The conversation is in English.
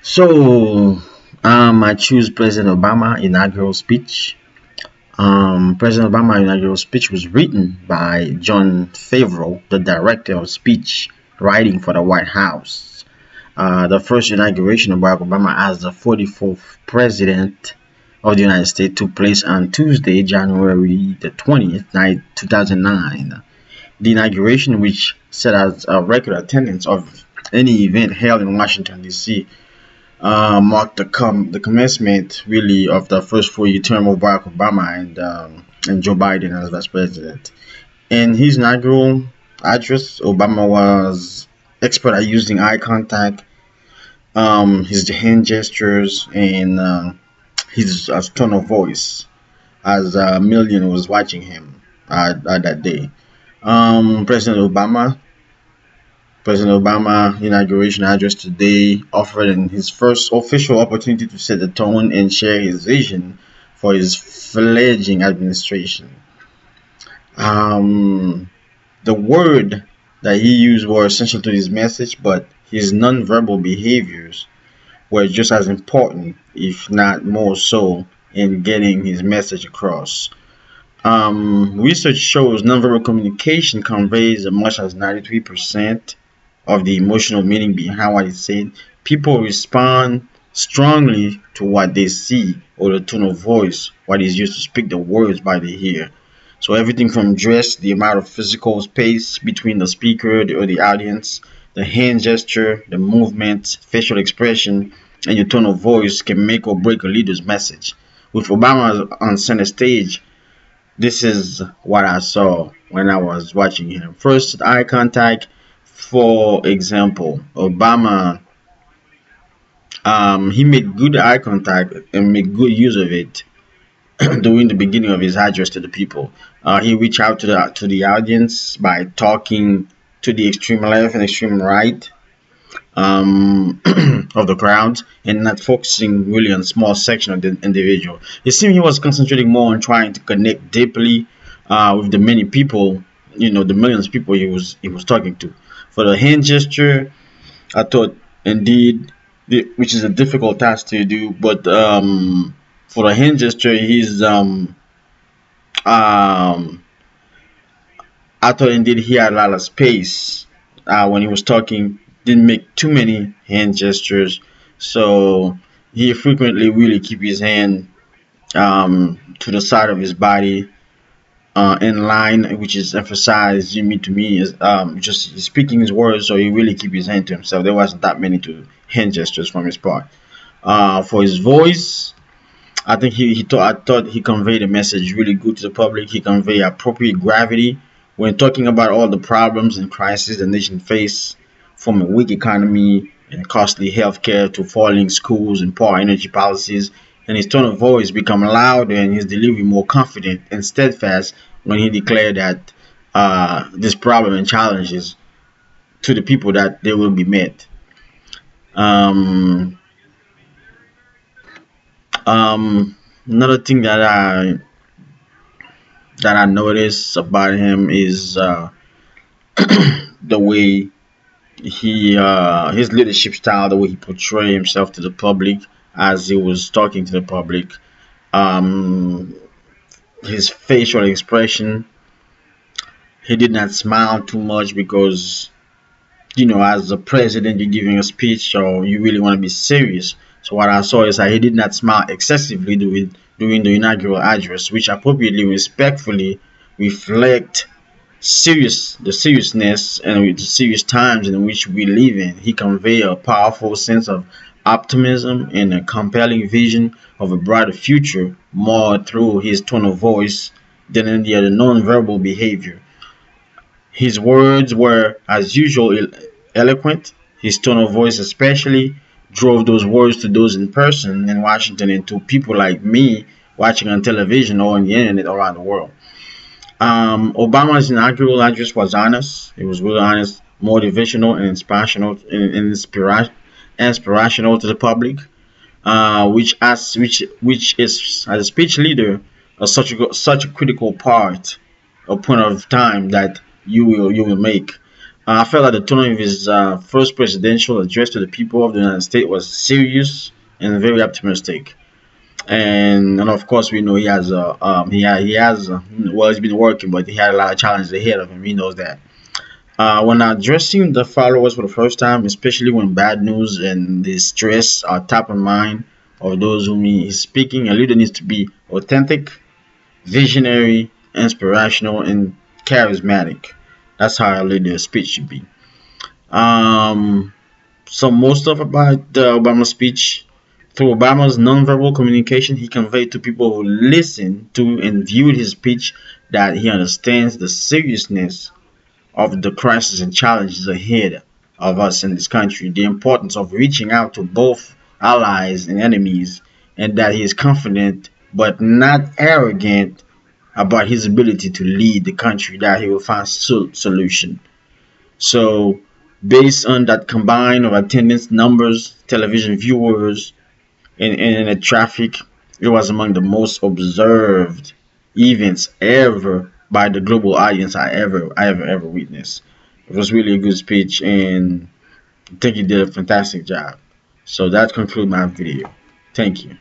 So, I choose President Obama inaugural speech. President Obama inaugural speech was written by John Favreau, the director of speech writing for the White House. The first inauguration of Barack Obama as the 44th president of the United States took place on Tuesday, January the 20th, 2009. The inauguration, which set as a record attendance of any event held in Washington, D.C., marked the commencement really of the first 4 year term of Barack Obama and Joe Biden as vice president. In his inaugural address, Obama was expert at using eye contact, his hand gestures, and his tone of voice as a million was watching him at that day. President Obama inauguration address today offered in his first official opportunity to set the tone and share his vision for his fledgling administration. Um, the word that he used were essential to his message, but his nonverbal behaviors were just as important, if not more so, in getting his message across. Research shows nonverbal communication conveys as much as 93% of the emotional meaning behind what is said. People respond strongly to what they see or the tone of voice, what is used to speak the words by the ear. So everything from dress, the amount of physical space between the speaker or the audience, the hand gesture, the movement, facial expression, and your tone of voice can make or break a leader's message. With Obama on center stage, this is what I saw when I was watching him. First, eye contact. For example, Obama, he made good eye contact and made good use of it during the beginning of his address to the people. He reached out to the audience by talking to the extreme left and extreme right of the crowd and not focusing really on small section of the individual. It seemed he was concentrating more on trying to connect deeply with the many people, the millions of people he was talking to. For the hand gesture, I thought indeed, which is a difficult task to do, but for the hand gesture, um, I thought indeed he had a lot of space when he was talking. Didn't make too many hand gestures, so he frequently really keep his hand to the side of his body in line, which is emphasized to me is just speaking his words, so he really keep his hand to himself. There wasn't that many to hand gestures from his part. For his voice, I thought he conveyed a message really good to the public. He conveyed appropriate gravity when talking about all the problems and crises the nation face, from a weak economy and costly healthcare to falling schools and poor energy policies. And his tone of voice became louder and his delivery more confident and steadfast when he declared that this problem and challenges to the people that they will be met. Um, Another thing that I noticed about him is the way his leadership style, the way he portrayed himself to the public as he was talking to the public, um, his facial expression. He did not smile too much because as a president, you're giving a speech, or you really want to be serious. So what I saw is that he did not smile excessively during the inaugural address, which appropriately, respectfully reflect the seriousness and with the serious times in which we live in. He conveyed a powerful sense of optimism and a compelling vision of a brighter future more through his tone of voice than in the other non-verbal behavior. His words were, as usual, eloquent. His tone of voice, especially, drove those words to those in person in Washington and to people like me watching on television or on the internet around the world. Obama's inaugural address was honest. It was really honest, motivational, and inspirational to the public. Which is, as a speech leader, such a critical part, a point of time that you will make. I felt that the tone of his first presidential address to the people of the United States was serious and very optimistic. And of course, we know he has he has well, he's been working, but he had a lot of challenges ahead of him. He knows that. When addressing the followers for the first time, especially when bad news and the stress are top of mind of those whom he is speaking, a leader needs to be authentic, visionary, inspirational, and charismatic. That's how a leader's speech should be. Um, some more stuff about the Obama speech. Through Obama's nonverbal communication, he conveyed to people who listened to and viewed his speech that he understands the seriousness of the crisis and challenges ahead of us in this country, the importance of reaching out to both allies and enemies, and that he is confident but not arrogant about his ability to lead the country, that he will find solution. So, based on that combine of attendance numbers, television viewers, and internet traffic, it was among the most observed events ever by the global audience I ever witnessed. It was really a good speech, and I think he did a fantastic job. So that concludes my video. Thank you.